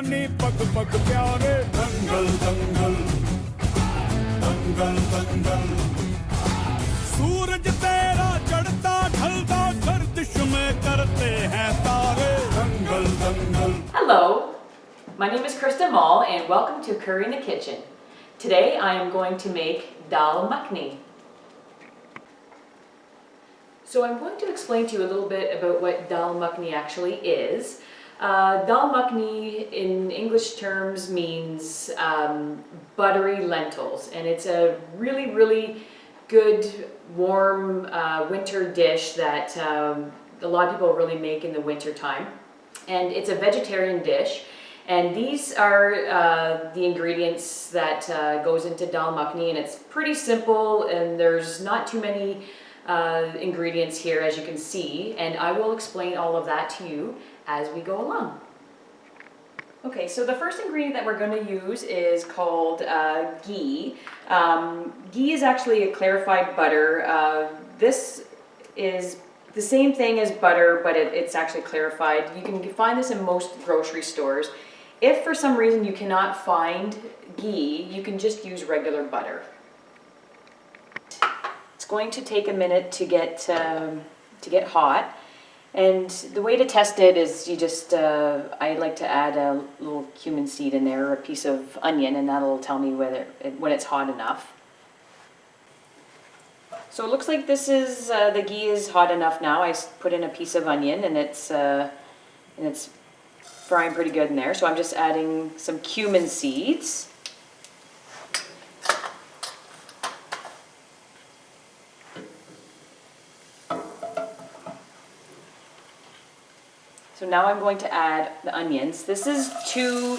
जवानी पग पग प्यारे दंगल दंगल दंगल दंगल सूरज तेरा चढ़ता ढलता गर्दिश में करते हैं तारे दंगल दंगल. Hello, my name is Krista and welcome to Curry in the Kitchen. Today I am going to make Dal Makhani. So I'm going to explain to you a little bit about what Dal Makhani actually is. Dal Makhani in English terms means buttery lentils, and it's a really good warm winter dish that a lot of people really make in the winter time. And it's a vegetarian dish, and these are the ingredients that goes into Dal Makhani, and it's pretty simple, and there's not too many ingredients here, as you can see, and I will explain all of that to you as we go along. Okay, so the first ingredient that we're going to use is called ghee. Ghee is actually a clarified butter. This is the same thing as butter, but it's actually clarified. You can find this in most grocery stores. If for some reason you cannot find ghee, you can just use regular butter. It's going to take a minute to get hot, and the way to test it is you just I like to add a little cumin seed in there, or a piece of onion, and that'll tell me when it's hot enough. So it looks like this is the ghee is hot enough now. I put in a piece of onion, and it's frying pretty good in there. So I'm just adding some cumin seeds. So now I'm going to add the onions. This is two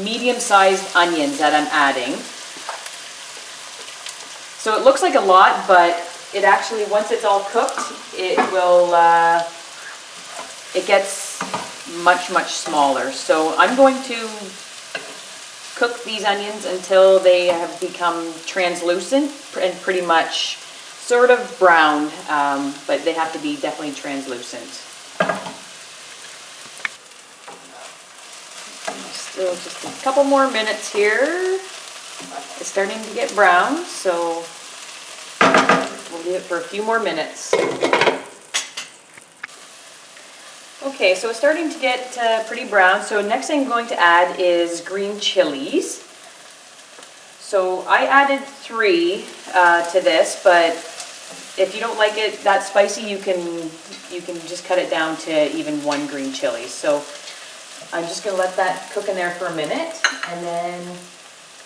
medium-sized onions that I'm adding. So it looks like a lot, but it actually, once it's all cooked, it gets much smaller. So I'm going to cook these onions until they have become translucent and pretty much sort of brown, but they have to be definitely translucent. Still just a couple more minutes here. It's starting to get brown, so we'll leave it for a few more minutes. Okay, so it's starting to get pretty brown. So next thing I'm going to add is green chilies. So I added 3 to this, but if you don't like it that spicy, you can just cut it down to even 1 green chili. So I'm just going to let that cook in there for a minute, and then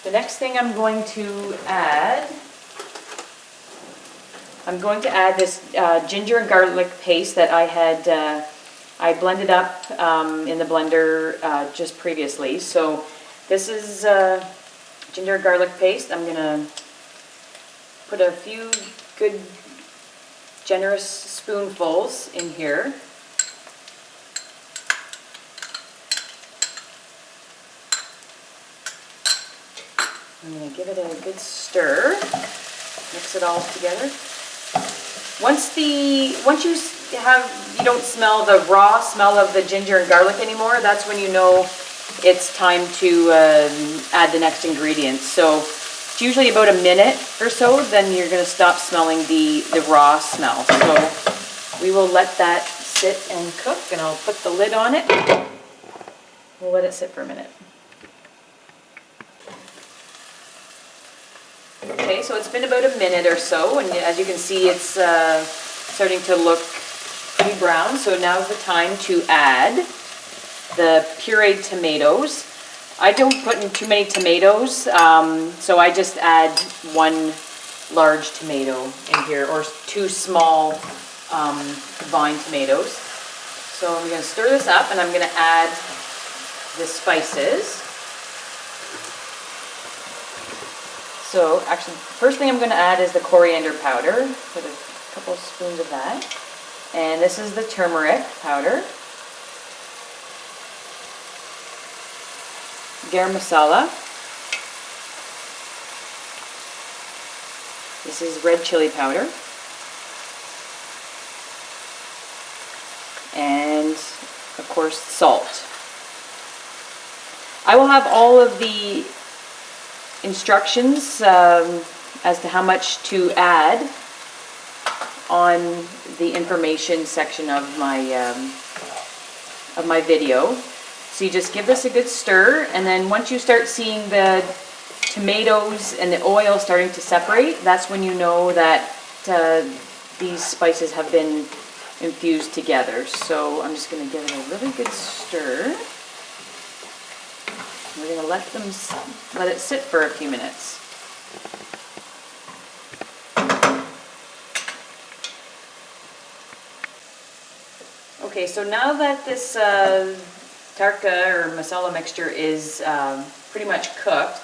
the next thing I'm going to add this ginger and garlic paste that I had I blended up in the blender just previously. So this is ginger and garlic paste. I'm going to put a few good generous spoonfuls in here. I'm going to give it a good stir, mix it all together. Once you don't smell the raw smell of the ginger and garlic anymore, that's when you know it's time to add the next ingredients. So it's usually about a minute or so, then you're going to stop smelling the raw smell. So we will let that sit and cook, and I'll put the lid on it. We'll let it sit for a minute. Okay, so it's been about a minute or so, and as you can see, it's starting to look pretty brown. So now's the time to add the pureed tomatoes. I don't put in too many tomatoes, so I just add 1 large tomato in here, or 2 small vine tomatoes. So I'm going to stir this up, and I'm going to add the spices. So actually, the first thing I'm going to add is the coriander powder. Put a couple spoons of that. And this is the turmeric powder. Garam masala. This is red chili powder. And of course, salt. I will have all of the instructions as to how much to add on the information section of my video. So you just give this a good stir, and then once you start seeing the tomatoes and the oil starting to separate, that's when you know that these spices have been infused together. So I'm just going to give it a really good stir. We're going to let it sit for a few minutes. Okay, so now that this tardka or masala mixture is pretty much cooked,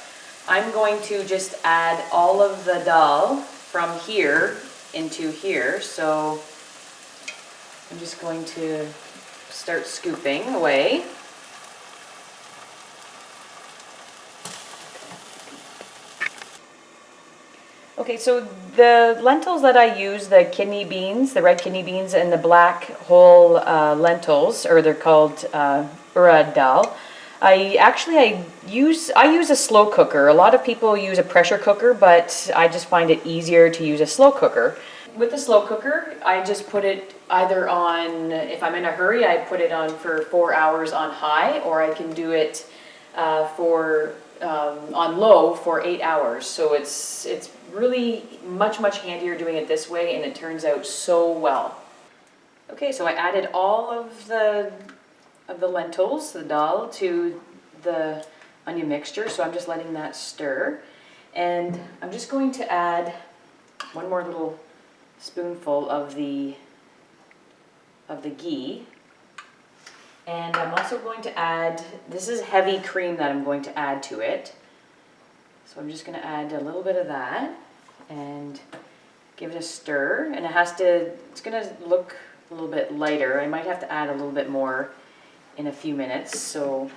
I'm going to just add all of the dal from here into here. So I'm just going to start scooping away. Okay, so the lentils that I use, the kidney beans, the red kidney beans, and the black whole lentils, or they're called Urad dal. I use a slow cooker. A lot of people use a pressure cooker, but I just find it easier to use a slow cooker. With the slow cooker, I just put it either on, if I'm in a hurry, I put it on for 4 hours on high, or I can do it on low for 8 hours. So it's really much handier doing it this way, and it turns out so well. Okay, so I added all of the lentils, the dal, to the onion mixture. So I'm just letting that stir, and I'm just going to add one more little spoonful of the ghee. And I'm also going to add, this is heavy cream that I'm going to add to it. So I'm just going to add a little bit of that and give it a stir. And it's going to look a little bit lighter. I might have to add a little bit more in a few minutes. So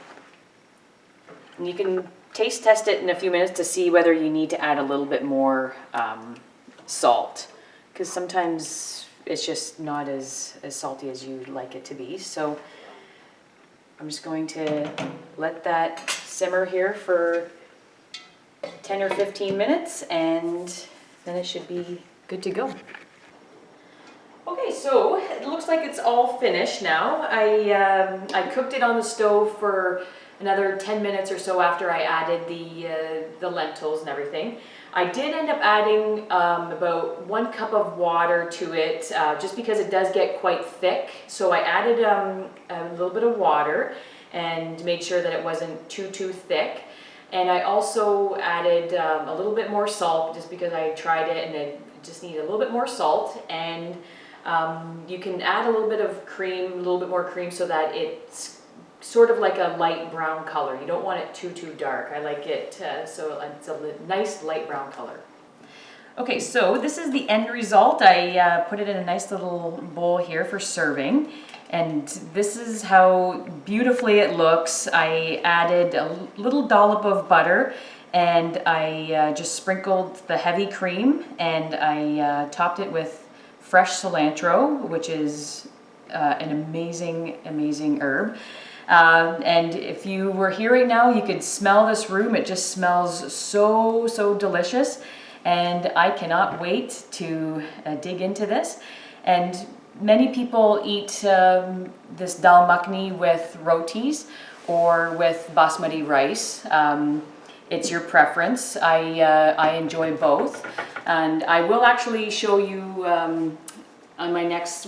you can taste test it in a few minutes to see whether you need to add a little bit more salt, because sometimes it's just not as salty as you'd like it to be. So I'm just going to let that simmer here for 10 or 15 minutes, and then it should be good to go. Okay, so it looks like it's all finished now. I cooked it on the stove for another 10 minutes or so after I added the lentils and everything. I did end up adding about 1 cup of water to it, just because it does get quite thick. So I added a little bit of water and made sure that it wasn't too thick. And I also added a little bit more salt, just because I tried it and it just needed a little bit more salt. And you can add a little bit of cream, a little bit more cream, so that it's sort of like a light brown color. You don't want it too dark. I like it so it's a nice light brown color. Okay, so this is the end result. I put it in a nice little bowl here for serving, and this is how beautifully it looks. I added a little dollop of butter, and I just sprinkled the heavy cream, and I topped it with fresh cilantro, which is an amazing herb. And if you were here right now, you could smell this room. It just smells so delicious, and I cannot wait to dig into this. And many people eat this dal makhani with rotis or with basmati rice. It's your preference. I enjoy both, and I will actually show you on one of my next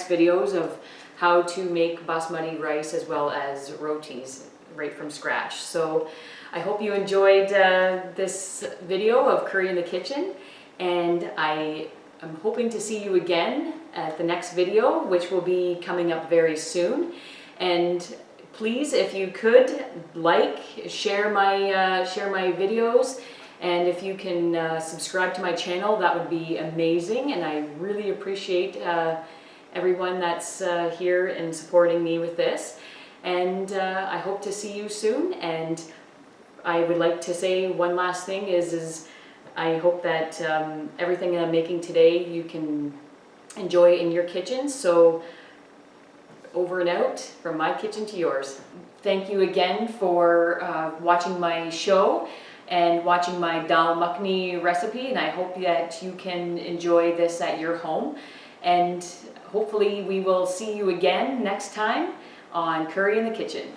videos of how to make basmati rice as well as rotis right from scratch. So I hope you enjoyed this video of Curry in the Kitchen, and I am hoping to see you again at the next video, which will be coming up very soon. And please, if you could, share my videos, and if you can subscribe to my channel, that would be amazing. And I really appreciate everyone that's here and supporting me with this. And I hope to see you soon. And I would like to say one last thing is I hope that everything that I'm making today you can enjoy in your kitchen. So over and out from my kitchen to yours. Thank you again for watching my show and watching my Dal Makhani recipe, and I hope that you can enjoy this at your home. And hopefully we will see you again next time on Curry in the Kitchen.